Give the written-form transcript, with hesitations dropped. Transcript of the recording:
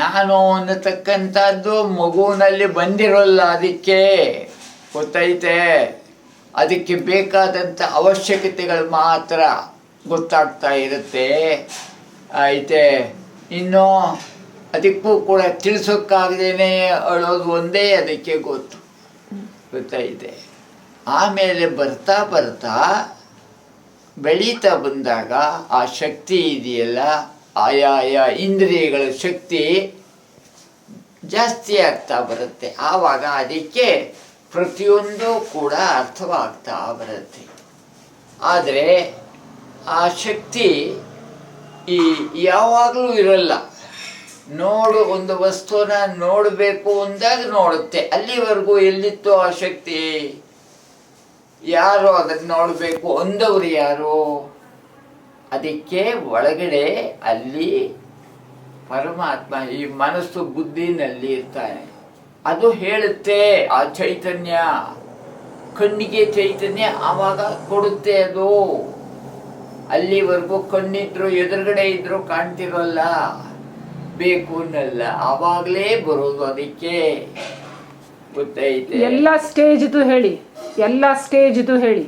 ನಾನು ಅನ್ನತಕ್ಕಂಥದ್ದು ಮಗುವಿನಲ್ಲಿ ಬಂದಿರೋಲ್ಲ, ಅದಕ್ಕೆ ಗೊತ್ತೈತೆ. ಅದಕ್ಕೆ ಬೇಕಾದಂಥ ಅವಶ್ಯಕತೆಗಳು ಮಾತ್ರ ಗೊತ್ತಾಗ್ತಾ ಇರುತ್ತೆ ಐತೆ. ಇನ್ನು ಅದಕ್ಕೂ ಕೂಡ ತಿಳಿಸೋಕ್ಕಾಗದೇನೆ ಅಳೋದು ಒಂದೇ ಅದಕ್ಕೆ ಗೊತ್ತೈತೆ. ಆಮೇಲೆ ಬರ್ತಾ ಬರ್ತಾ ಬೆಳೀತಾ ಬಂದಾಗ ಆ ಶಕ್ತಿ ಇದೆಯಲ್ಲ, ಆಯಾ ಇಂದ್ರಿಯಗಳ ಶಕ್ತಿ ಜಾಸ್ತಿ ಆಗ್ತಾ ಬರುತ್ತೆ. ಆವಾಗ ಅದಕ್ಕೆ ಪ್ರತಿಯೊಂದು ಕೂಡ ಅರ್ಥವಾಗ್ತಾ ಬರುತ್ತೆ. ಆದರೆ ಆ ಶಕ್ತಿ ಯಾವಾಗಲೂ ಇರಲ್ಲ. ಒಂದು ವಸ್ತುನ ನೋಡಬೇಕು ಅಂದಾಗ ನೋಡುತ್ತೆ. ಅಲ್ಲಿವರೆಗೂ ಎಲ್ಲಿತ್ತು ಆ ಶಕ್ತಿ? ಯಾರು ಅದನ್ನು ನೋಡಬೇಕು ಅಂದವರು ಯಾರು? ಅದಕ್ಕೆ ಒಳಗಡೆ ಅಲ್ಲಿ ಪರಮಾತ್ಮ ಈ ಮನಸ್ಸು ಬುದ್ಧಿನಲ್ಲಿ ಇರ್ತಾನೆ. ಅದು ಹೇಳುತ್ತೆ. ಆ ಚೈತನ್ಯ, ಕಣ್ಣಿಗೆ ಚೈತನ್ಯ ಆವಾಗ ಕೊಡುತ್ತೆ. ಅದು ಅಲ್ಲಿವರೆಗೂ ಕಣ್ಣಿದ್ರು ಎದುರುಗಡೆ ಇದ್ರು ಕಾಣ್ತಿರೋಲ್ಲ, ಬೇಕು ಅನ್ನಲ್ಲ, ಆವಾಗಲೇ ಬರೋದು. ಅದಕ್ಕೆ ಗೊತ್ತೈತೆ. ಎಲ್ಲ ಸ್ಟೇಜ್ದು ಹೇಳಿ.